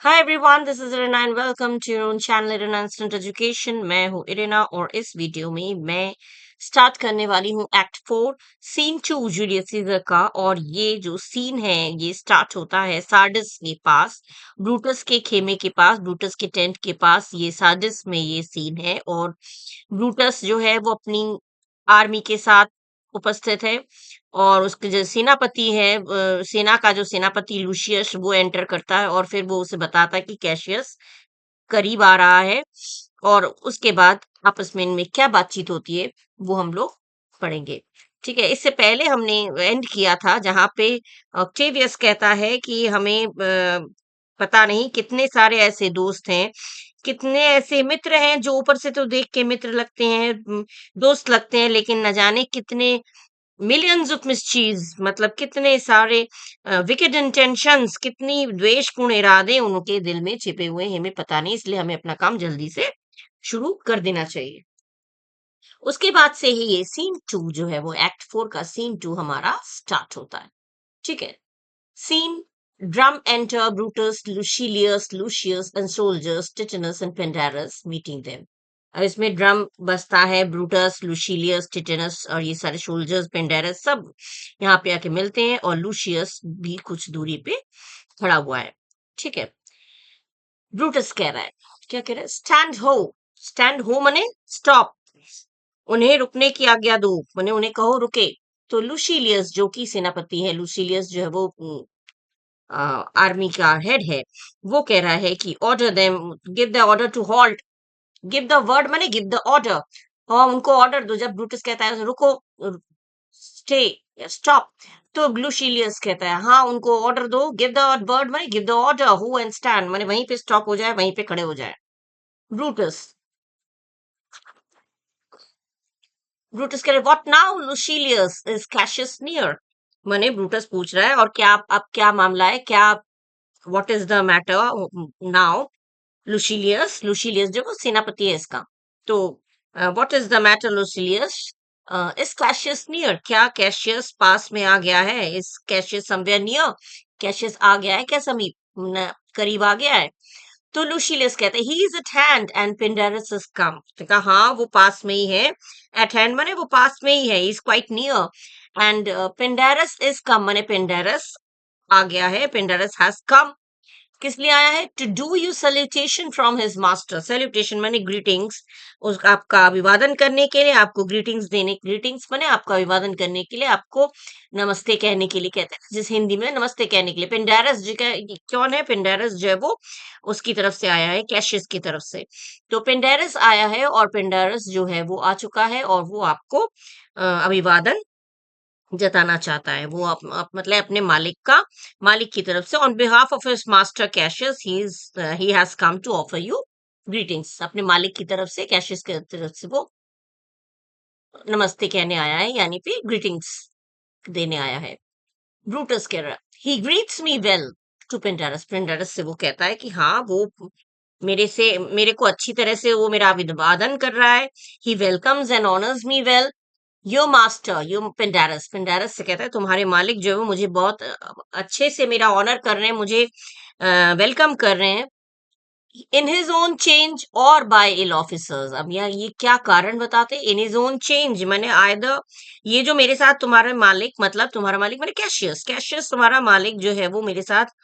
Hi everyone, this is Irena and welcome to your channel Irena instant education. मैं हूँ Irena और इस video में मैं स्टार्ट करने वाली हूँ एक्ट 4 सीन 2 जूलियस सीजर का। और ये जो सीन है ये स्टार्ट होता है सार्डिस के पास, ब्रूटस के खेमे के पास, ब्रूटस के टेंट के पास। ये सार्डिस में ये सीन है और ब्रूटस जो है वो अपनी आर्मी के साथ उपस्थित है और उसके जो सेनापति है, सेना का जो सेनापति लूशियस वो एंटर करता है और फिर वो उसे बताता है कि कैशियस करीब आ रहा है। और उसके बाद आपस में इनमें क्या बातचीत होती है वो हम लोग पढ़ेंगे। ठीक है, इससे पहले हमने एंड किया था जहां पे ऑक्टेवियस कहता है कि हमें पता नहीं कितने सारे ऐसे दोस्त हैं, कितने ऐसे मित्र हैं जो ऊपर से तो देख के मित्र लगते हैं, दोस्त लगते हैं, लेकिन न जाने कितने मिलियंस ऑफ मिसचीव्स, मतलब कितने सारे विकेड इंटेंशंस, कितनी द्वेषपूर्ण इरादे उनके दिल में छिपे हुए हैं, हमें पता नहीं। इसलिए हमें अपना काम जल्दी से शुरू कर देना चाहिए। उसके बाद से ही ये सीन 2 जो है वो एक्ट 4 का सीन 2 हमारा स्टार्ट होता है। ठीक है। Scene: drum enter Brutus, Lucilius, Lucius and soldiers Titinius and Pindarus meeting them. अब इसमें ड्रम बजता है, ब्रूटस, लुशिलियस, टिटनस और ये सारे सोल्जर्स, पेंडारस सब यहाँ पे आके मिलते हैं और लूशियस भी कुछ दूरी पे खड़ा हुआ है। ठीक है। ब्रूटस कह रहा है, क्या कह रहा है? स्टैंड हो। स्टैंड हो मने स्टॉप, उन्हें रुकने की आज्ञा दो, मने उन्हें कहो रुके। तो लुशिलियस जो कि सेनापति है, लुशिलियस जो है वो आर्मी का हेड है, वो कह रहा है कि order them, give the order to halt. Give the word माने गिव द ऑर्डर, और उनको ऑर्डर दो। जब ब्रूटस कहता है रुको, स्टे या स्टॉप, तो ग्लूशिलियस कहता है हाँ उनको ऑर्डर दो। गिव द वर्ड माने give the order, who and stand माने वहीं पे स्टॉप हो जाए, वहीं पे खड़े हो जाए। ब्रूटस ब्रूटस कह रहे what now Lucilius, is Cassius near. माने ब्रूटस पूछ रहा है और क्या अब क्या मामला है, क्या what is the matter now. Lucilius, Lucilius जो वो सेनापति है इसका। तो what is the matter Lucilius, is Cassius near, क्या कैशियस पास में आ गया है? Is Cassius somewhere near, Cassius आ गया है क्या समीप, करीब आ गया है? तो लुशिलियस कहते हैं he is at hand and Pindarus is come. तो कहा हाँ वो पास में ही है। एट हैंड माने वो पास में ही है, is quite near. And Pindarus is come माने पिंडारस आ गया है, पिंडारस हैज कम। किस लिए आया है? To do you salutation from his master. Salutation माने ग्रीटिंग्स, उस आपका अभिवादन करने के लिए, आपको ग्रीटिंग्स देने, ग्रीटिंग्स माने आपका अभिवादन करने के लिए, आपको नमस्ते कहने के लिए कहते हैं, जिस हिंदी में नमस्ते कहने के लिए। पिंडारस जी का कौन है? पिंडारस जो है वो उसकी तरफ से आया है, कैशियस की तरफ से। तो पिंडारस आया है और पिंडारस जो है वो आ चुका है और वो आपको अभिवादन जताना चाहता है। वो मतलब अपने मालिक की तरफ से, on behalf of his master Cassius, he has come to offer you greetings. अपने मालिक की तरफ से, कैशियस की तरफ से वो नमस्ते कहने आया है, यानी कि ग्रीटिंग्स देने आया है। ब्रूटस कह रहा, ही ग्रीट्स मी वेल टू पेंडारस। पेंडारस से वो कहता है कि हाँ वो मेरे को अच्छी तरह से वो मेरा अभिवादन कर रहा है। He welcomes and honours me well. Your master, your Pindarus, Pindarus से कहता है तुम्हारे मालिक जो है वो मुझे बहुत अच्छे से मेरा ऑनर कर रहे हैं, मुझे वेलकम कर रहे हैं। इन हिज ओन चेंज और बाय इल ऑफिसर्स। अब ये क्या कारण बताते? इन हिज ओन चेंज माने आयदर, ये जो मेरे साथ तुम्हारा मालिक, मतलब तुम्हारा मालिक माने कैशियस, कैशियस तुम्हारा मालिक जो है वो मेरे साथ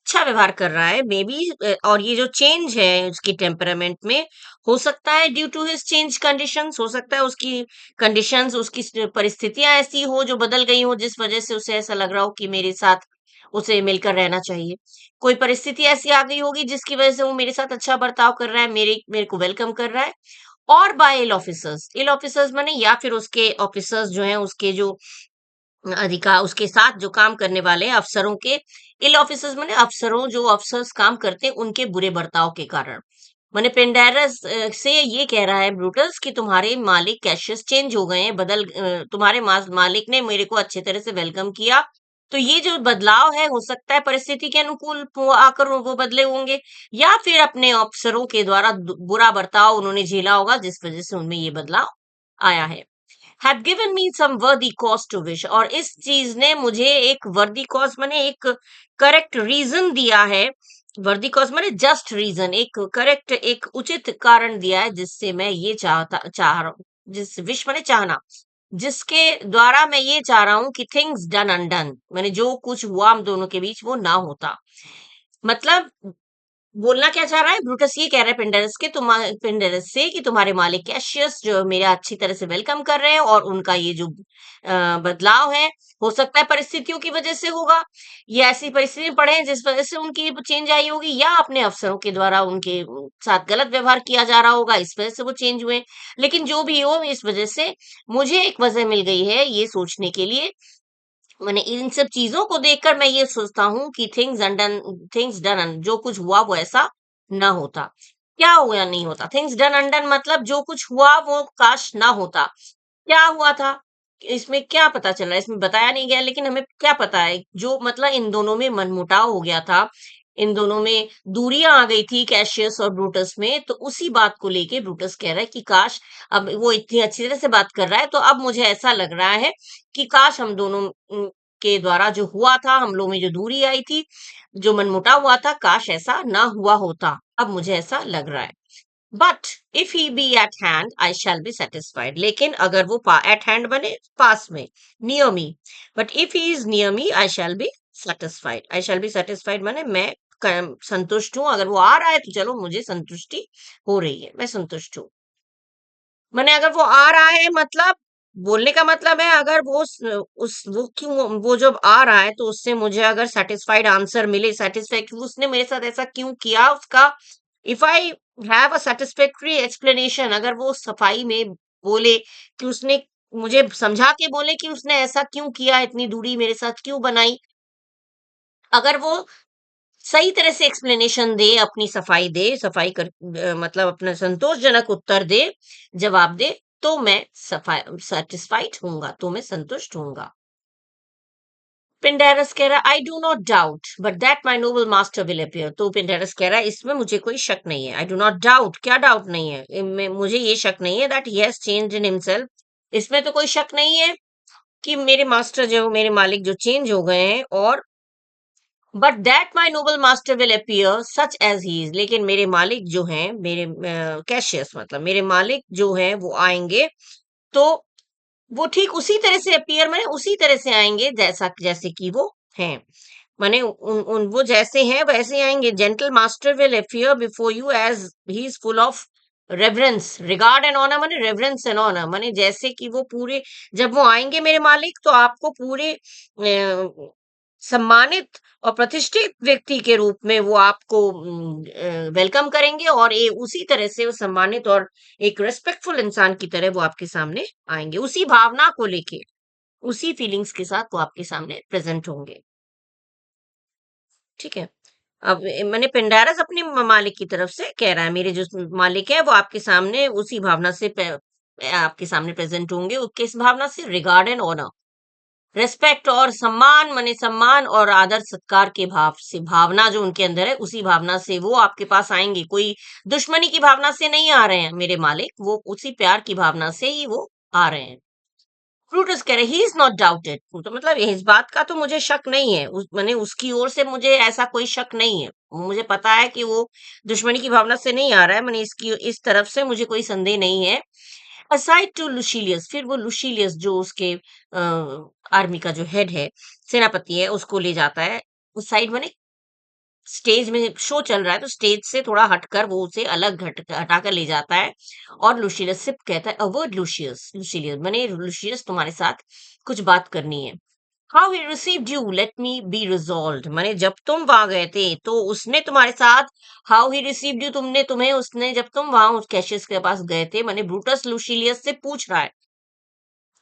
अच्छा व्यवहार कर रहा है मे बी। और ये जो चेंज है उसकी टेम्परामेंट में, हो सकता है due to his change conditions, हो सकता है उसकी कंडीशंस, उसकी परिस्थितियां ऐसी हो जो बदल गई हो, जिस वजह से उसे ऐसा लग रहा हो कि मेरे साथ उसे मिलकर रहना चाहिए। कोई परिस्थिति ऐसी आ गई होगी जिसकी वजह से वो मेरे साथ अच्छा बर्ताव कर रहा है, मेरे मेरे को वेलकम कर रहा है। और बाय इल ऑफिसर्स, इल ऑफिसर्स माने या फिर उसके ऑफिसर्स जो हैं, उसके जो अधिकार, उसके साथ जो काम करने वाले अफसरों के। इल ऑफिसर्स माने अफसरों, जो अफसर्स काम करते हैं उनके बुरे बर्ताव के कारण। माने पेंडारस से ये कह रहा है ब्रूटस कि तुम्हारे मालिक कैशियस चेंज हो गए हैं, तुम्हारे मालिक ने मेरे को अच्छे तरह से वेलकम किया। तो ये जो बदलाव है हो सकता है परिस्थिति के अनुकूल आकर वो बदले होंगे, या फिर अपने अफसरों के द्वारा बुरा बर्ताव उन्होंने झेला होगा, जिस वजह से उनमें ये बदलाव आया है। had given me some worthy cause to wish। और इस चीज ने मुझे एक वर्दी कॉज माने एक करेक्ट रीजन दिया है वर्दी कॉज मैंने जस्ट रीजन, एक करेक्ट, एक उचित कारण दिया है जिससे मैं ये चाह रहा हूँ, जिस विश मैंने चाहना, जिसके द्वारा मैं ये चाह रहा हूँ कि थिंग्स डन अनडन, मैंने जो कुछ हुआ हम दोनों के बीच वो ना होता। मतलब बोलना क्या चाह रहा है ब्रूटस, ये कह रहा है पिंडरस के, पिंडरस से कि तुम्हारे मालिक कैशियस जो मेरा अच्छी तरह से वेलकम कर रहे हैं, और उनका ये जो बदलाव है, हो सकता है परिस्थितियों की वजह से होगा, ये ऐसी परिस्थिति में पड़े हैं जिस वजह से उनकी चेंज आई होगी, या अपने अफसरों के द्वारा उनके साथ गलत व्यवहार किया जा रहा होगा, इस वजह से वो चेंज हुए। लेकिन जो भी हो, इस वजह से मुझे एक वजह मिल गई है ये सोचने के लिए, मैंने इन सब चीजों को देखकर मैं ये सोचता हूँ कि थिंग्स डन, जो कुछ हुआ वो ऐसा ना होता। क्या हुआ नहीं होता, थिंग्स डन अनडन मतलब जो कुछ हुआ वो काश ना होता। क्या हुआ था, इसमें क्या पता चल रहा है, इसमें बताया नहीं गया, लेकिन हमें क्या पता है, जो मतलब इन दोनों में मनमुटाव हो गया था, इन दोनों में दूरियां आ गई थी कैशियस और ब्रूटस में, तो उसी बात को लेके ब्रूटस कह रहा है कि काश, अब वो इतनी अच्छी तरह से बात कर रहा है तो अब मुझे ऐसा लग रहा है कि काश हम दोनों के द्वारा जो हुआ था, हम लोगों में जो दूरी आई थी, जो मनमुटाव हुआ था, काश ऐसा ना हुआ होता, अब मुझे ऐसा लग रहा है। But if he be at hand I shall be satisfied, लेकिन अगर वो एट हैंड बने, पास में, near me, but if he is near me I shall be satisfied, I shall be satisfied माने मैं संतुष्ट हूं, अगर वो आ रहा है तो चलो मुझे संतुष्टि हो रही है, मैं संतुष्ट हूँ। मैंने अगर वो आ रहा है मतलब, बोलने का मतलब है अगर वो उस वो क्यों, वो जब आ रहा है तो उससे मुझे अगर सेटिस्फाइड आंसर मिले, सेटिस्फाइड उसने मेरे साथ ऐसा क्यों किया उसका, if I have a satisfactory explanation, अगर वो सफाई में बोले कि उसने मुझे समझा के बोले कि उसने ऐसा क्यों किया, इतनी दूरी मेरे साथ क्यों बनाई, अगर वो सही तरह से एक्सप्लेनेशन दे, अपनी सफाई दे, सफाई कर मतलब अपना संतोषजनक उत्तर दे, जवाब दे, तो मैं सफाई सेटिस्फाइड होऊंगा, तो मैं संतुष्ट होऊंगा। पिंडेरस कह रहा है I do not doubt but that my noble master will appear, तो पिंडेरस कह रहा है इसमें मुझे कोई शक नहीं है, आई डू नॉट डाउट, क्या डाउट नहीं है, मुझे ये शक नहीं है that he has changed in himself, इसमें तो कोई शक नहीं है कि मेरे मास्टर जो, मेरे मालिक जो चेंज हो गए हैं, और but that my noble master will appear such as he is, लेकिन मेरे मालिक जो हैं, मेरे कैशियस मतलब मेरे मालिक जो हैं वो आएंगे, तो वो ठीक उसी तरह से अपियर, मैंने उसी तरह से आएंगे जैसा जैसे कि वो हैं, माने उन वो जैसे हैं वैसे आएंगे। Gentle master will appear before you as he is full of reverence regard and honour, माने रेवरेंस एंड ऑनर, माने जैसे कि वो पूरे, जब वो आएंगे मेरे मालिक तो आपको पूरे सम्मानित और प्रतिष्ठित व्यक्ति के रूप में वो आपको वेलकम करेंगे, और ये उसी तरह से वो सम्मानित और एक रेस्पेक्टफुल इंसान की तरह वो आपके सामने आएंगे, उसी भावना को लेके, उसी फीलिंग्स के साथ वो आपके सामने प्रेजेंट होंगे। ठीक है। अब मैंने पिंडारस अपने मालिक की तरफ से कह रहा है, मेरे जो मालिक है वो आपके सामने उसी भावना से आपके सामने प्रेजेंट होंगे, वो किस भावना से, रिगार्ड एंड ऑनर, रेस्पेक्ट और सम्मान, माने सम्मान और आदर सत्कार के भाव से, भावना जो उनके अंदर है उसी भावना से वो आपके पास आएंगे, कोई दुश्मनी की भावना से नहीं आ रहे हैं मेरे मालिक, वो उसी प्यार की भावना से ही वो आ रहे हैं। फ्रूटस कह रहे ही इज नॉट डाउटेड, तो मतलब इस बात का तो मुझे शक नहीं है, मैंने उसकी ओर से मुझे ऐसा कोई शक नहीं है, मुझे पता है कि वो दुश्मनी की भावना से नहीं आ रहा है, मैंने इसकी इस तरफ से मुझे कोई संदेह नहीं है। असाइड टू लुशीलियस, फिर वो लुशीलियस जो उसके आर्मी का जो हेड है, सेनापति है, उसको ले जाता है उस साइड, मैंने स्टेज में शो चल रहा है तो स्टेज से थोड़ा हटकर वो उसे अलग हटाकर ले जाता है, और लुशियस से कहता है अवर्ड लुशियस, लुशियस मैंने लुशियस तुम्हारे साथ कुछ बात करनी है। How he received you let me be resolve, माने जब तुम वहां गए थे तो उसने तुम्हारे साथ, हाउ ही रिसीव्ड यू, तुमने तुम्हें उसने जब तुम वहां उस कैशियस के पास गए थे, माने ब्रूटस लुशिलियस से पूछ रहा है,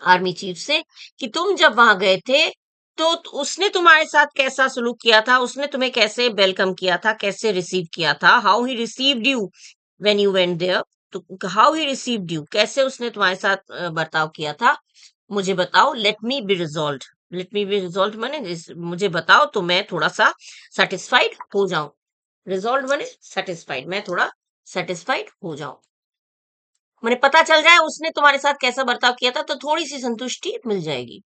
आर्मी चीफ से, कि तुम जब वहां गए थे तो उसने तुम्हारे साथ कैसा सलूक किया था, उसने तुम्हें कैसे वेलकम किया था, कैसे रिसीव किया था, how he received you when you went there, तो हाउ ही रिसीव्ड यू, कैसे उसने तुम्हारे साथ बर्ताव किया था, मुझे बताओ, let me be resolve, let me be resolve माने मुझे बताओ तो मैं थोड़ा सा सेटिस्फाइड हो जाऊं, रिजॉल्व माने सेटिस्फाइड, मैं थोड़ा सेटिस्फाइड हो जाऊं, मैंने पता चल जाए उसने तुम्हारे साथ कैसा बर्ताव किया था तो थोड़ी सी संतुष्टि मिल जाएगी।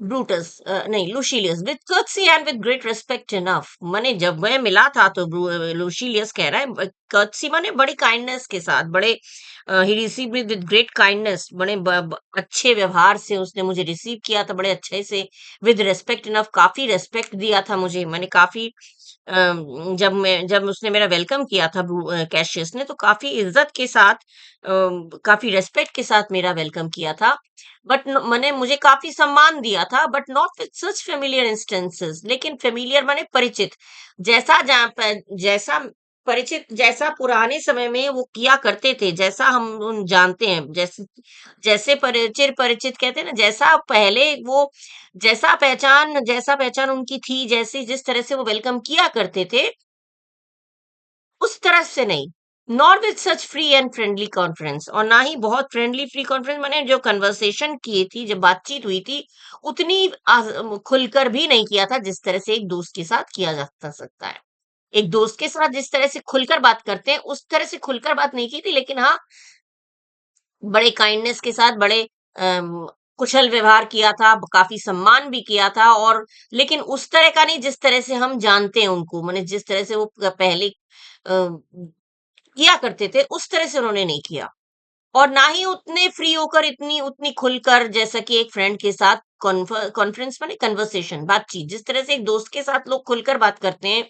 ब्रूटस नहीं, Lucilius, with courtesy and with great respect enough. माने जब मैं मिला था तो लुशिलियस कह रहा है, कर्टसी माने बड़ी काइंडनेस के साथ, बड़े ही receive me with great kindness, बड़े अच्छे व्यवहार से उसने मुझे रिसीव किया था, बड़े अच्छे से। विद रिस्पेक्ट इनफ, काफी रेस्पेक्ट दिया था मुझे, मैंने काफी जब उसने मेरा वेलकम किया था कैशियस ने, तो काफी इज्जत के साथ, काफी रेस्पेक्ट के साथ मेरा वेलकम किया था। बट मैंने मुझे काफी सम्मान दिया था, but not with such familiar instances. लेकिन फेमिलियर माने परिचित, जैसा जैसा परिचित, जैसा पुराने समय में वो किया करते थे, जैसा हम उन जानते हैं, जैसे जैसे परिचित परिचित कहते हैं ना, जैसा पहले वो, जैसा पहचान उनकी थी, जैसे जिस तरह से वो वेलकम किया करते थे, उस तरह से नहीं। Not with such free and friendly conference, और ना ही बहुत फ्रेंडली फ्री कॉन्फ्रेंस, मैंने जो कन्वर्सेशन की थी, जब बातचीत हुई थी, उतनी खुलकर भी नहीं किया था जिस तरह से एक दोस्त के साथ किया जा सकता है। एक दोस्त के साथ जिस तरह से खुलकर बात करते हैं, उस तरह से खुलकर बात नहीं की थी, लेकिन हाँ, बड़े काइंडनेस के साथ, बड़े कुशल व्यवहार किया था, काफी सम्मान भी किया था, और लेकिन उस तरह का नहीं जिस तरह से हम जानते हैं उनको, माने जिस तरह से वो पहले किया करते थे, उस तरह से उन्होंने नहीं किया। और ना ही उतने फ्री होकर, इतनी उतनी खुलकर, जैसा कि एक फ्रेंड के साथ कॉन्फ्रेंस माने कन्वर्सेशन, बातचीत, जिस तरह से एक दोस्त के साथ लोग खुलकर बात करते हैं,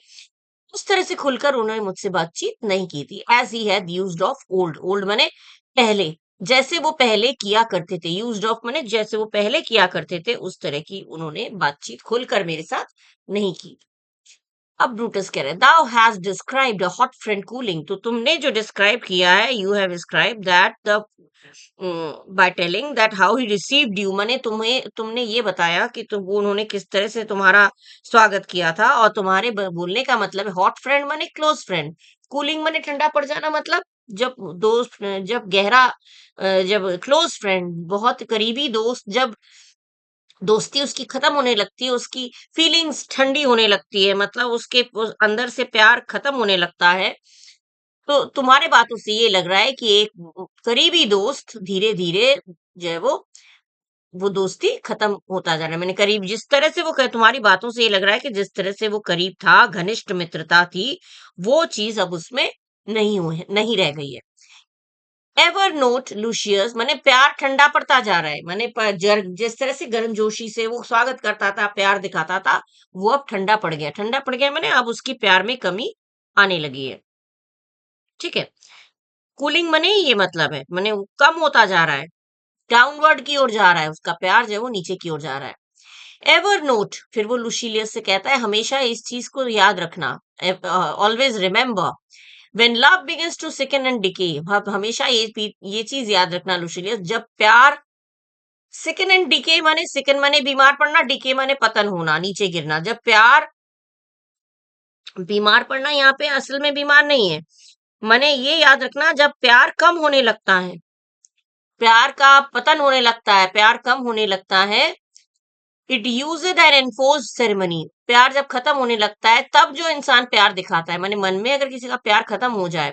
उस तरह से खुलकर उन्होंने मुझसे बातचीत नहीं की थी। As he had used of old, old माने पहले, जैसे वो पहले किया करते थे, यूज्ड ऑफ माने जैसे वो पहले किया करते थे, उस तरह की उन्होंने बातचीत खुलकर मेरे साथ नहीं की। अब ब्रूटस कह रहे हैं, thou has described a hot friend cooling, तो तुमने जो डिस्क्राइब किया है, you have described that the by telling that how he received you, माने तुमने ये बताया कि उन्होंने किस तरह से तुम्हारा स्वागत किया था, और तुम्हारे बोलने का मतलब है हॉट फ्रेंड माने क्लोज फ्रेंड, कूलिंग माने ठंडा पड़ जाना, मतलब जब दोस्त, जब गहरा, जब क्लोज फ्रेंड, बहुत करीबी दोस्त, जब दोस्ती उसकी खत्म होने लगती है, उसकी फीलिंग्स ठंडी होने लगती है, मतलब उसके अंदर से प्यार खत्म होने लगता है, तो तुम्हारे बातों से ये लग रहा है कि एक करीबी दोस्त धीरे धीरे जो है वो दोस्ती खत्म होता जा रहा है। मैंने करीब, जिस तरह से वो तुम्हारी बातों से ये लग रहा है कि जिस तरह से वो करीब था, घनिष्ठ मित्रता थी, वो चीज अब उसमें नहीं रह गई है। एवर नोट लुशियस, माने प्यार ठंडा पड़ता जा रहा है, माने जिस तरह से गर्मजोशी से वो स्वागत करता था, प्यार दिखाता था, वो अब ठंडा पड़ गया। ठंडा पड़ गया माने अब उसकी प्यार में कमी आने लगी है। ठीक है, कूलिंग माने ये मतलब है, माने वो कम होता जा रहा है, डाउनवर्ड की ओर जा रहा है, उसका प्यार जो है वो नीचे की ओर जा रहा है। एवर नोट, फिर वो लुशिलियस से कहता है, हमेशा इस चीज को याद रखना, always remember, when love begins to sicken and decay, हमेशा ये चीज याद रखना लुशिलियस, जब प्यार सिकन एंड डिके, माने सिकन माने बीमार पड़ना, डिके माने पतन होना, नीचे गिरना, जब प्यार, बीमार पड़ना यहाँ पे असल में बीमार नहीं है, माने ये याद रखना, जब प्यार कम होने लगता है, प्यार का पतन होने लगता है, प्यार कम होने लगता है, it used an enforced ceremony, प्यार जब खत्म होने लगता है, तब जो इंसान प्यार दिखाता है, माने मन में अगर किसी का प्यार खत्म हो जाए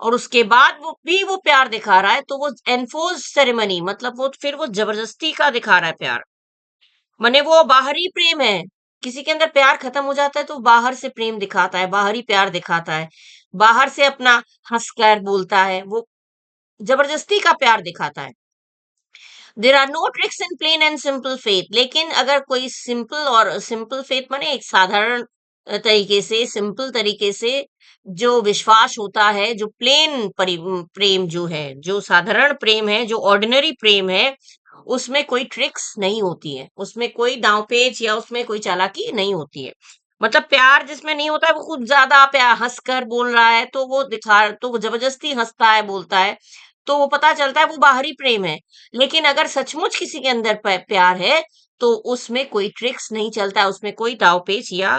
और उसके बाद वो प्यार दिखा रहा है, तो वो एनफोर्स्ड सेरेमनी, मतलब वो फिर वो जबरदस्ती का दिखा रहा है प्यार, माने वो बाहरी प्रेम है। किसी के अंदर प्यार खत्म हो जाता है तो बाहर से प्रेम दिखाता है, बाहरी प्यार दिखाता है, बाहर से अपना हंसकर बोलता है, वो जबरदस्ती का प्यार दिखाता है। There are no tricks in plain and simple faith, लेकिन अगर कोई सिंपल, और सिंपल फेथ माने एक साधारण तरीके से, सिंपल तरीके से जो विश्वास होता है, जो प्लेन प्रेम जो है, जो साधारण प्रेम है, जो ऑर्डिनरी प्रेम है, उसमें कोई ट्रिक्स नहीं होती है, उसमें कोई दांवपेच या उसमें कोई चालाकी नहीं होती है। मतलब प्यार जिसमें नहीं होता है, वो कुछ ज्यादा प्यार हंसकर बोल रहा है, तो वो जबरदस्ती हंसता है, बोलता है, तो वो पता चलता है वो बाहरी प्रेम है। लेकिन अगर सचमुच किसी के अंदर प्यार है, तो उसमें कोई ट्रिक्स नहीं चलता है, उसमें कोई दावपेच या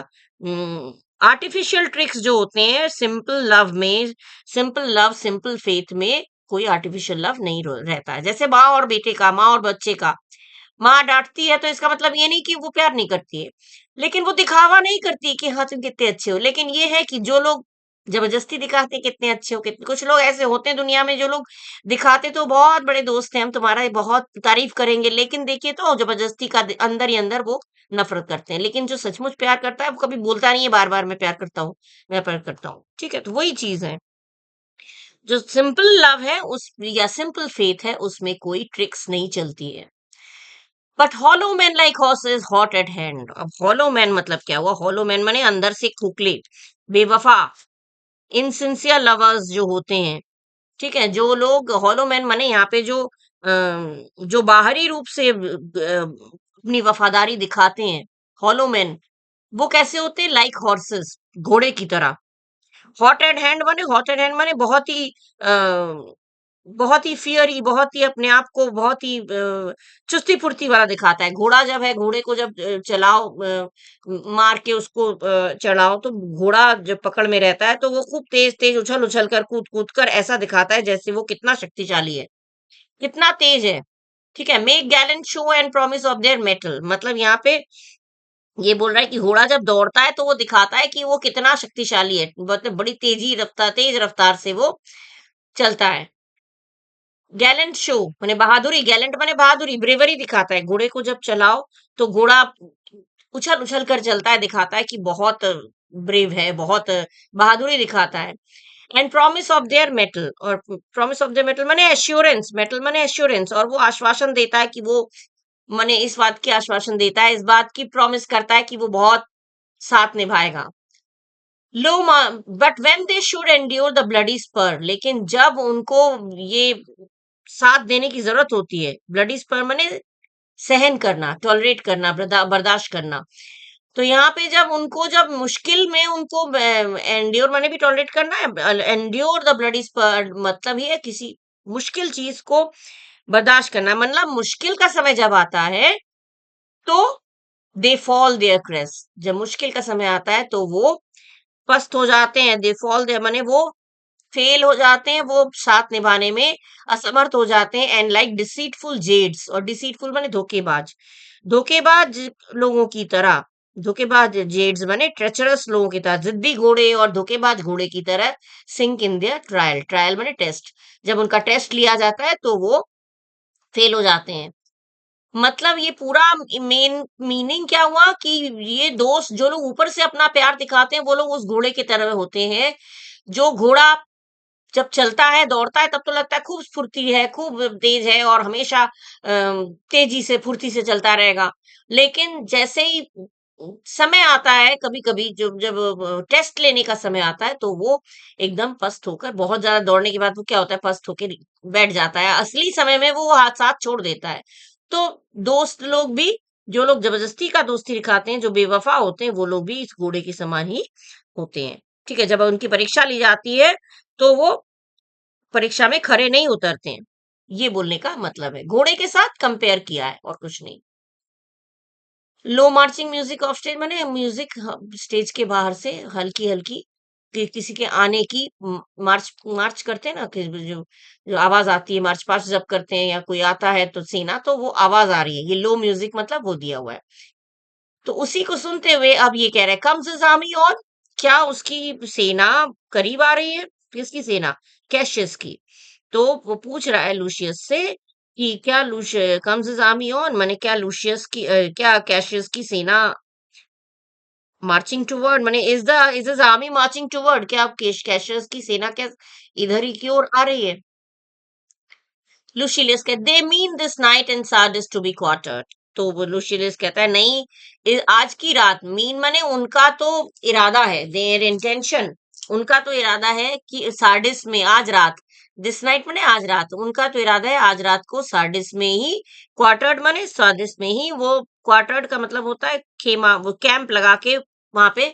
आर्टिफिशियल ट्रिक्स जो होते हैं, सिंपल लव में, सिंपल लव, सिंपल फेथ में कोई आर्टिफिशियल लव नहीं रहता है। जैसे माँ और बेटे का, माँ और बच्चे का, माँ डांटती है तो इसका मतलब ये नहीं कि वो प्यार नहीं करती है, लेकिन वो दिखावा नहीं करती कि हाँ तुम कितने अच्छे हो। लेकिन ये है कि जो लोग जबरदस्ती दिखाते कितने अच्छे हो, कितने कुछ लोग ऐसे होते हैं दुनिया में जो लोग दिखाते तो बहुत बड़े दोस्त हैं, हम तुम्हारा ये बहुत तारीफ करेंगे, लेकिन देखिए तो जबरदस्ती का अंदर ही अंदर वो नफरत करते हैं। लेकिन जो सचमुच प्यार करता है वो कभी बोलता नहीं है बार बार मैं प्यार करता हूँ, मैं प्यार करता हूँ। ठीक है, तो वही चीज है। जो सिंपल लव है उस या सिंपल फेथ है उसमें कोई ट्रिक्स नहीं चलती है। But hollow man like horses hot eight hand. अब हॉलो मैन मतलब क्या हुआ? हॉलो मैन माने अंदर से खोखले, बेवफा, इनसिंसियर लवर्स जो होते हैं। ठीक है, जो लोग हॉलो मैन माने यहाँ पे जो बाहरी रूप से अपनी वफादारी दिखाते हैं, हॉलो मैन, वो कैसे होते हैं? लाइक हॉर्सेस, घोड़े की तरह। हॉट एंड हैंड माने बहुत ही फियरी, बहुत ही अपने आप को बहुत ही चुस्ती फुर्ती वाला दिखाता है। घोड़ा जब है, घोड़े को जब चलाओ, मार के उसको चढ़ाओ, तो घोड़ा जब पकड़ में रहता है तो वो खूब तेज तेज उछल उछल कर कूद कूद कर ऐसा दिखाता है जैसे वो कितना शक्तिशाली है, कितना तेज है। ठीक है, make Gallant show and promise of their metal, मतलब यहाँ पे ये बोल रहा है कि घोड़ा जब दौड़ता है तो वो दिखाता है कि वो कितना शक्तिशाली है, मतलब बड़ी तेज रफ्तार से वो चलता है। गैलेंट शो माने बहादुरी, गैलेंट माने बहादुरी, ब्रेवरी दिखाता है। घोड़े को जब चलाओ तो घोड़ा उछल उछल कर चलता है, दिखाता है कि बहुत ब्रेव है, बहुत बहादुरी दिखाता है। And promise of their metal, और प्रॉमिस ऑफ देयर मेटल माने एश्योरेंस, मेटल माने एश्योरेंस, और वो आश्वासन देता है कि वो माने इस बात की आश्वासन देता है, इस बात की प्रॉमिस करता है कि वो बहुत साथ निभाएगा। लो, but when they should endure the bloody spur, लेकिन जब उनको ये साथ देने की जरूरत होती है, ब्लडी स्पर माने सहन करना, टॉलरेट करना, बर्दाश्त करना। तो यहाँ पे जब मुश्किल में उनको एंड्योर माने भी टॉलरेट करना है, एंड्योर द ब्लडी स्पर मतलब ही है किसी मुश्किल चीज को बर्दाश्त करना, मतलब मुश्किल का समय जब आता है तो दे फॉल देयर क्रेस्ट, जब मुश्किल का समय आता है तो वो पस्त हो जाते हैं, दे फॉल देयर माने वो फेल हो जाते हैं, वो साथ निभाने में असमर्थ हो जाते हैं। एंड लाइक डिसीटफुल जेड्स, और डिसीटफुल माने धोखेबाज, धोखेबाज लोगों की तरह, धोखेबाज जेड्स माने ट्रेचरस लोगों की तरह, जिद्दी घोड़े और धोखेबाज घोड़े की तरह sink in their trial, trial माने टेस्ट, जब उनका टेस्ट लिया जाता है तो वो फेल हो जाते हैं। मतलब ये पूरा मेन मीनिंग क्या हुआ कि ये दोस्त जो लोग ऊपर से अपना प्यार दिखाते हैं वो लोग उस घोड़े की तरह होते हैं। जो घोड़ा जब चलता है, दौड़ता है, तब तो लगता है खूब फुर्ती है, खूब तेज है और हमेशा तेजी से, फुर्ती से चलता रहेगा। लेकिन जैसे ही समय आता है, कभी-कभी जब जब टेस्ट लेने का समय आता है, तो वो एकदम पस्त होकर, बहुत ज़्यादा दौड़ने के बाद वो क्या होता है, पस्त होके बैठ जाता है। असली समय में वो हाथ साथ छोड़ देता है। तो दोस्त लोग भी, जो लोग जबरदस्ती का दोस्ती दिखाते हैं, जो बेवफा होते हैं, वो लोग भी इस घोड़े के समान ही होते हैं। ठीक है, जब उनकी परीक्षा ली जाती है तो वो परीक्षा में खरे नहीं उतरते हैं। ये बोलने का मतलब है, घोड़े के साथ कंपेयर किया है और कुछ नहीं। लो मार्चिंग म्यूजिक ऑफ स्टेज माने म्यूजिक स्टेज के बाहर से हल्की हल्की किसी के आने की, मार्च मार्च करते हैं ना कि जो जो आवाज आती है, मार्च पास्ट जब करते हैं या कोई आता है तो सेना, तो वो आवाज आ रही है, ये लो म्यूजिक मतलब वो दिया हुआ है। तो उसी को सुनते हुए अब ये कह रहे हैं कम्स हिज आर्मी ऑन, क्या उसकी सेना करीब आ रही है? किसकी सेना? कैशियस की। तो वो पूछ रहा है लूशियस से कि क्या लूश कम्स हिज आर्मी ऑन माने क्या लूशियस की क्या कैशियस की सेना मार्चिंग टूवर्ड माने is his army marching toward, क्या अब कैशियस की सेना क्या इधर ही की ओर आ रही है? लुशिलियस कहते they mean this night in Sardis to be quartered. तो वो लुशिलियस कहता है नहीं, आज की रात, मीन माने उनका तो इरादा है, देयर इंटेंशन, उनका तो इरादा है कि सार्डिस में आज रात, दिस नाइट माने आज रात, उनका तो इरादा है आज रात को सार्डिस में ही, क्वार्टर्ड माने सार्डिस में ही, वो क्वार्टर्ड का मतलब होता है खेमा, वो कैंप लगा के वहां पे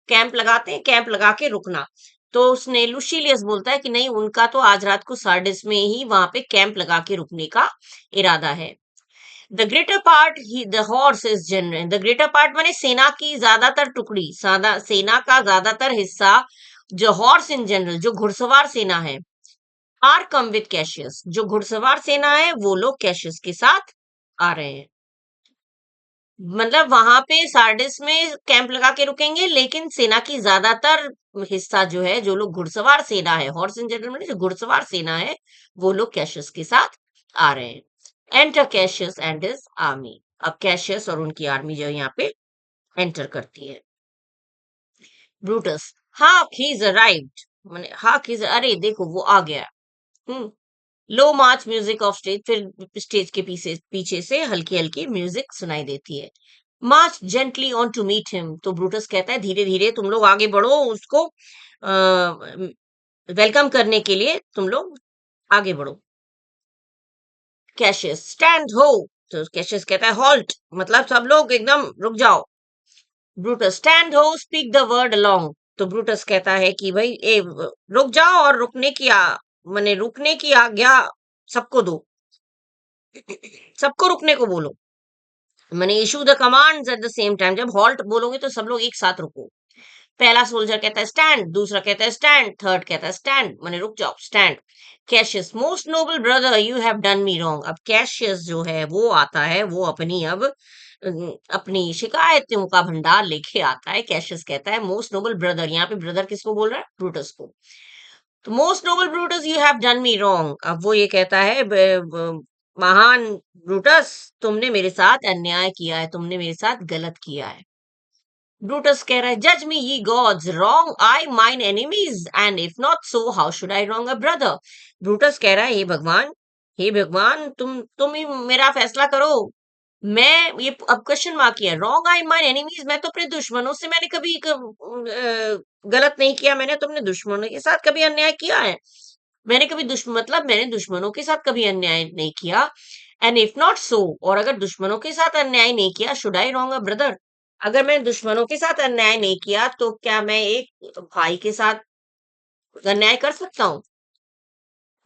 कैंप लगाते हैं, कैंप लगा के रुकना। तो उसने लुशिलियस बोलता है कि नहीं, उनका तो आज रात को सार्डिस में ही वहां पे कैंप लगा के रुकने का इरादा है। The greater part the horse is general, the greater part माने सेना की ज्यादातर टुकड़ी, सादा सेना का ज्यादातर हिस्सा, जो हॉर्स इन जनरल जो घुड़सवार सेना है, आर कम विद कैशियस, जो घुड़सवार सेना है वो लोग कैशियस के साथ आ रहे हैं। मतलब वहां पे सार्डिस में कैंप लगा के रुकेंगे, लेकिन सेना की ज्यादातर हिस्सा जो है, जो लोग घुड़सवार सेना है, हॉर्स इन जनरल में जो घुड़सवार सेना है, वो लोग कैशियस के साथ आ रहे हैं। Enter Cassius and his army. अब कैशियस और उनकी आर्मी जो यहाँ पे एंटर करती है। Brutus, hark he is arrived, माने हार्क इज, अरे देखो वो आ गया। हम्म। लो मार्च म्यूजिक ऑफ स्टेज, फिर स्टेज के पीछे पीछे से हल्की हल्की म्यूजिक सुनाई देती है। March gently on to meet him, तो ब्रूटस कहता है धीरे धीरे तुम लोग आगे बढ़ो, उसको वेलकम करने के लिए तुम लोग आगे बढ़ो। कैशियस, स्टैंड हो, तो कैशियस कहता है हॉल्ट, मतलब सब लोग एकदम रुक जाओ। ब्रूटस, स्टैंड हो, स्पीक द वर्ड अलोंग, तो ब्रूटस कहता है कि भाई रुक जाओ और माने रुकने की आज्ञा सबको दो, सबको रुकने को बोलो, मैंने issue the commands at the same time, जब हॉल्ट बोलोगे तो सब लोग एक साथ रुको। पहला सोल्जर कहता है स्टैंड, दूसरा कहता है स्टैंड, थर्ड कहता है स्टैंड, मैंने रुक जाओ, stand. Cassius, most noble brother you have done me wrong, अब कैशियस जो है वो आता है, वो अपनी शिकायतों का भंडार लेके आता है। कैशियस कहता है मोस्ट नोबल ब्रदर, यहाँ पे ब्रदर किसको बोल रहा है? ब्रूटस को। तो most noble Brutus you have done me wrong, अब वो ये कहता है महान ब्रूटस, तुमने मेरे साथ अन्याय किया है, तुमने मेरे साथ गलत किया है। ब्रूटस कह रहा है जज me ye gods, wrong I mine enemies, and if not so how should I wrong a brother. Brutus कह रहा है हे भगवान, हे भगवान, तुम ही मेरा फैसला करो। मैं ये अब क्वेश्चन मार्क किया, रॉन्ग आई माइन एनिमीज, मैं तो अपने दुश्मनों से मैंने कभी गलत नहीं किया, मैंने तो अपने दुश्मनों के साथ कभी अन्याय किया है, मैंने कभी मतलब मैंने दुश्मनों के साथ कभी अन्याय नहीं किया। एंड इफ नॉट सो, और अगर दुश्मनों के साथ अन्याय नहीं किया, should I wrong a brother, अगर मैं दुश्मनों के साथ अन्याय नहीं किया तो क्या मैं एक भाई के साथ अन्याय कर सकता हूँ?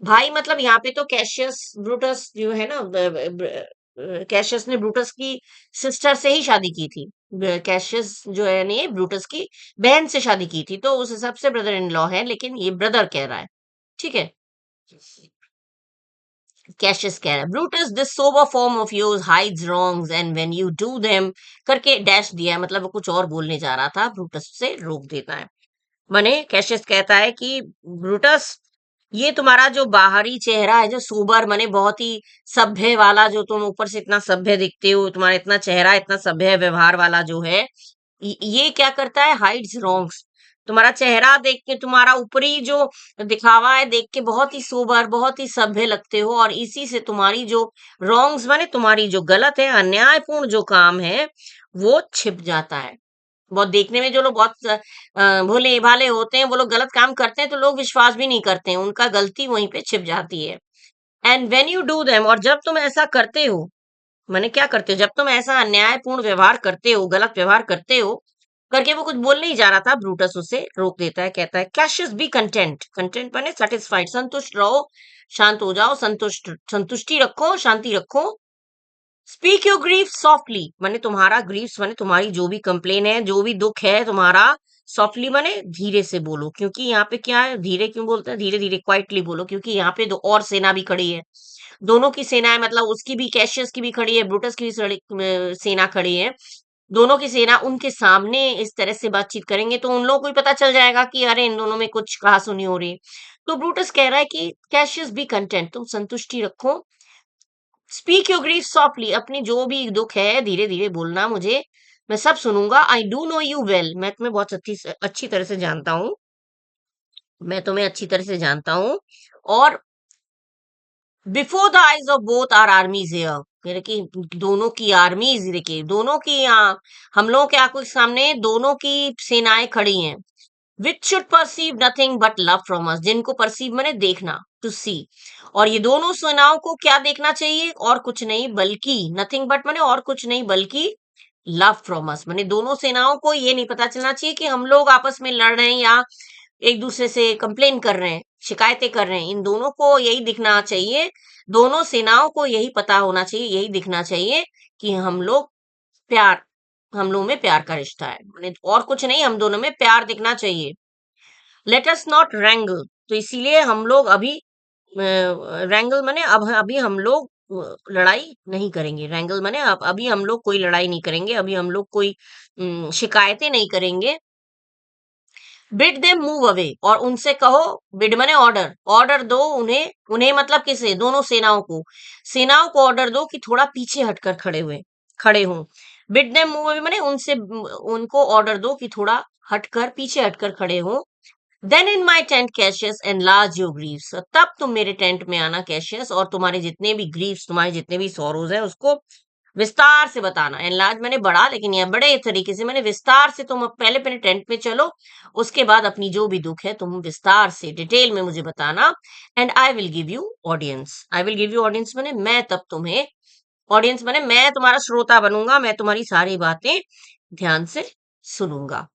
भाई मतलब यहाँ पे तो कैशियस ब्रूटस जो है ना, कैशियस ने ब्रूटस की सिस्टर से ही शादी की थी। कैशियस जो है ने ब्रूटस की बहन से शादी की थी, तो उस हिसाब से ब्रदर इन लॉ है, लेकिन ये ब्रदर कह रहा है, ठीक है। कैशियस कह रहा है Brutus, this sober form of yours hides wrongs and when you do them, करके डैश दिया है, मतलब वो कुछ और बोलने जा रहा था, ब्रूटस से रोक देता है। माने कैशियस कहता है कि ब्रूटस, ये तुम्हारा जो बाहरी चेहरा है, जो सोबर माने बहुत ही सभ्य वाला, जो तुम ऊपर से इतना सभ्य दिखते हो, तुम्हारा इतना चेहरा इतना सभ्य व्यवहार वाला जो है, ये क्या करता है? हाइड्स रॉन्ग्स, तुम्हारा चेहरा देख के, तुम्हारा ऊपरी जो दिखावा है देख के बहुत ही सोबर, बहुत ही सभ्य लगते हो, और इसी से तुम्हारी जो रॉन्ग्स माने तुम्हारी जो गलत है, अन्यायपूर्ण जो काम है, वो छिप जाता है। बहुत देखने में जो लोग बहुत भोले भाले होते हैं, वो लोग गलत काम करते हैं तो लोग विश्वास भी नहीं करते हैं, उनका गलती वहीं पे छिप जाती है। And when you do them, और जब तुम ऐसा करते हो, माने क्या करते हो? जब तुम ऐसा अन्यायपूर्ण व्यवहार करते हो, गलत व्यवहार करते हो, करके वो कुछ बोलने ही जा रहा था, ब्रूटस उसे रोक देता है, कहता है कैशियस बी कंटेंट, कंटेंट माने सेटिस्फाइड, संतुष्ट रहो, शांत हो जाओ, संतुष्टि रखो, शांति रखो। स्पीक योर ग्रीफ सॉफ्टली, माने तुम्हारा ग्रीफ्स माने तुम्हारी जो भी कंप्लेन है, जो भी दुख है तुम्हारा, सॉफ्टली माने धीरे से बोलो, क्योंकि यहाँ पे क्या है, धीरे क्यों बोलते हैं? धीरे धीरे क्वाइटली बोलो, क्योंकि यहाँ पे दो और सेना भी खड़ी है, दोनों की सेना है, मतलब उसकी भी, कैशियस की भी खड़ी है, ब्रूटस की भी सेना खड़ी है, दोनों की सेना उनके सामने इस तरह से बातचीत करेंगे तो उन लोगों को भी पता चल जाएगा कि अरे इन दोनों में कुछ कहा सुनी हो रही है। तो ब्रूटस कह रहा है कि कैशियस बी कंटेंट, तुम संतुष्टि रखो, स्पीक योर ग्रीफ सॉफ्टली, अपनी जो भी दुख है धीरे धीरे बोलना मुझे, मैं सब सुनूंगा। I do know you well, मैं तुम्हें बहुत अच्छी तरह से जानता हूँ, मैं तुम्हें अच्छी तरह से जानता हूँ, और before the eyes of both our armies here, कि दोनों की आर्मीज, देखिए दोनों की हम लोगों के आंखों के सामने दोनों की सेनाएं खड़ी हैं, which should perceive nothing but love from us, जिनको परसीव मैंने देखना, टू सी, और ये दोनों सेनाओं को क्या देखना चाहिए? और कुछ नहीं बल्कि, नथिंग बट मैंने और कुछ नहीं बल्कि लव फ्रॉम अस, मैंने दोनों सेनाओं को ये नहीं पता चलना चाहिए कि हम लोग आपस में लड़ रहे हैं या एक दूसरे से कंप्लेन कर रहे हैं, शिकायतें कर रहे हैं, इन दोनों को यही दिखना चाहिए, दोनों सेनाओं को यही पता होना चाहिए, यही दिखना चाहिए कि हम लोग प्यार, हम लोग में प्यार का रिश्ता है, माने और कुछ नहीं, हम दोनों में प्यार दिखना चाहिए। लेट अस नॉट रैंगल, तो इसीलिए हम लोग अभी, रैंगल माने अब अभी हम लोग लड़ाई नहीं करेंगे, रैंगल माने अब अभी हम लोग कोई लड़ाई नहीं करेंगे, अभी हम लोग कोई शिकायतें नहीं करेंगे। बिड देम मूव अवे, और उनसे कहो, बिड माने ऑर्डर, ऑर्डर दो उन्हें, उन्हें मतलब किसे, दोनों सेनाओं को, सेनाओं को ऑर्डर दो कि थोड़ा पीछे हटकर खड़े हों। बिड देम मूव अवे माने उनसे, उनको ऑर्डर दो कि थोड़ा हटकर, पीछे हटकर खड़े हों। Then in my tent Cassius enlarge your griefs, तब तुम मेरे टेंट में आना कैशियस, और तुम्हारे जितने भी ग्रीव्स, तुम्हारे जितने भी सॉरोज हैं उसको विस्तार से बताना। एनलार्ज मैंने बड़ा, लेकिन यह बड़े तरीके से मैंने विस्तार से, तुम पहले पहले टेंट में चलो, उसके बाद अपनी जो भी दुख है तुम विस्तार से डिटेल में मुझे बताना। And I will give you audience, I will give you audience मैंने मैं तब तुम्हें, ऑडियंस मैंने मैं तुम्हारा श्रोता बनूंगा, मैं तुम्हारी सारी बातें ध्यान से सुनूंगा।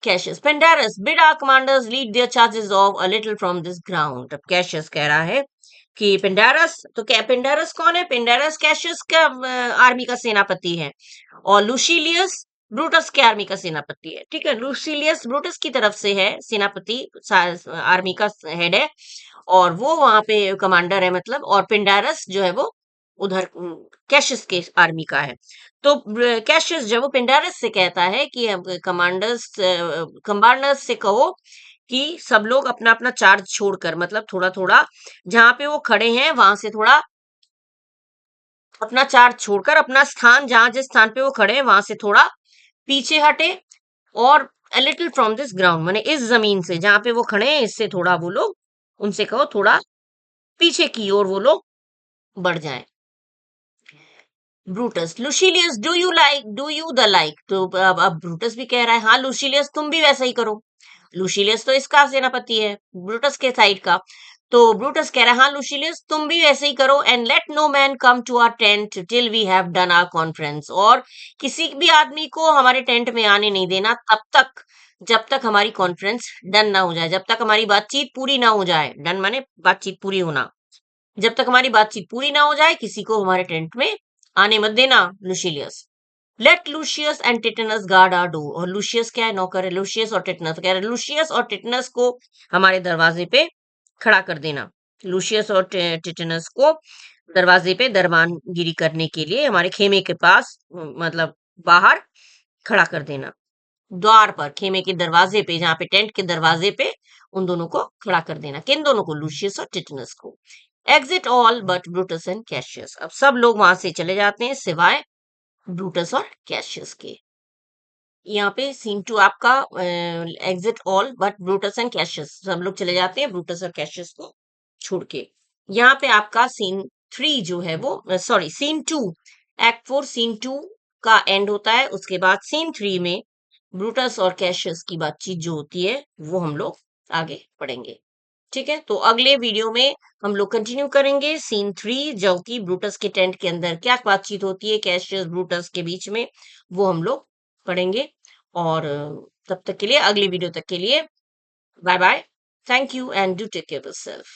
Cassius, Pindarus, bid our commanders lead their charges off a little from this ground. अब कैशियस कह रहा है कि पेंडारस, तो क्या पेंडारस कौन है? पेंडारस कैशियस का आर्मी का सेनापति है, और लुसीलियस ब्रूटस के आर्मी का सेनापति है। ठीक है, लुसीलियस ब्रूटस की तरफ से है सेनापति, आर्मी का हेड है, और वो वहां पे कमांडर है मतलब, और पिंडारस जो है वो उधर कैशियस के आर्मी का है। तो कैशियस जब वो पिंडारस से कहता है कि कमांडर्स से कहो कि सब लोग अपना अपना चार्ज छोड़कर, मतलब थोड़ा थोड़ा जहां पे वो खड़े हैं वहां से थोड़ा अपना चार्ज छोड़कर, अपना स्थान, जहां जिस स्थान पे वो खड़े हैं वहां से थोड़ा पीछे हटे, और a little from this ground माने इस जमीन से जहां पे वो खड़े हैं, इससे थोड़ा वो लोग, उनसे कहो थोड़ा पीछे की ओर वो लोग बढ़ जाएं। Brutus, Lucilius do you the like, तो अब ब्रूटस भी कह रहा है हाँ लुसीलियस तुम भी वैसा ही करो। लुसीलियस तो इसका सेनापति है, ब्रूटस के साइड का। तो ब्रूटस कह रहा है हाँ लुसीलियस तुम भी वैसे ही करो। And let no man come to our tent till we have done our conference, और किसी भी आदमी को हमारे टेंट में आने नहीं देना तब तक, जब तक हमारी कॉन्फ्रेंस डन ना हो जाए, जब तक हमारी बातचीत पूरी ना हो जाए। डन माने बातचीत पूरी होना, जब तक हमारी बातचीत पूरी ना हो जाए किसी को हमारे टेंट में आने मत देना। Lucilius, let Lucius and Titinius guard our door, और लूशियस क्या है, नौकर है, लूशियस और टिटनस कह रहे लूशियस और टिटनस को हमारे दरवाजे पे खड़ा कर देना। लूशियस और टिटनस को दरवाजे पे दरबानगिरी करने के लिए हमारे खेमे के पास, मतलब बाहर खड़ा कर देना, द्वार पर, खेमे के दरवाजे पे, जहां पे टेंट के दरवाजे पे उन दोनों को खड़ा कर देना। किन दोनों को? लूशियस और टिटनस को। Exit all but Brutus and Cassius, अब सब लोग वहां से चले जाते हैं सिवाय ब्रूटस और कैशियस के। यहाँ पे सीन 2 आपका, exit all but Brutus and Cassius, सब लोग चले जाते हैं ब्रूटस और कैशियस को छोड़ के। यहाँ पे आपका सीन 3 जो है वो, सॉरी सीन 2, एक्ट 4 सीन 2 का एंड होता है। उसके बाद सीन 3 में ब्रूटस और कैशियस की बातचीत जो होती है वो हम लोग आगे पढ़ेंगे। ठीक है, तो अगले वीडियो में हम लोग कंटिन्यू करेंगे सीन 3, जो कि ब्रूटस के टेंट के अंदर क्या बातचीत होती है कैशियस ब्रूटस के बीच में, वो हम लोग पढ़ेंगे। और तब तक के लिए, अगली वीडियो तक के लिए, bye bye, thank you and do take care yourself.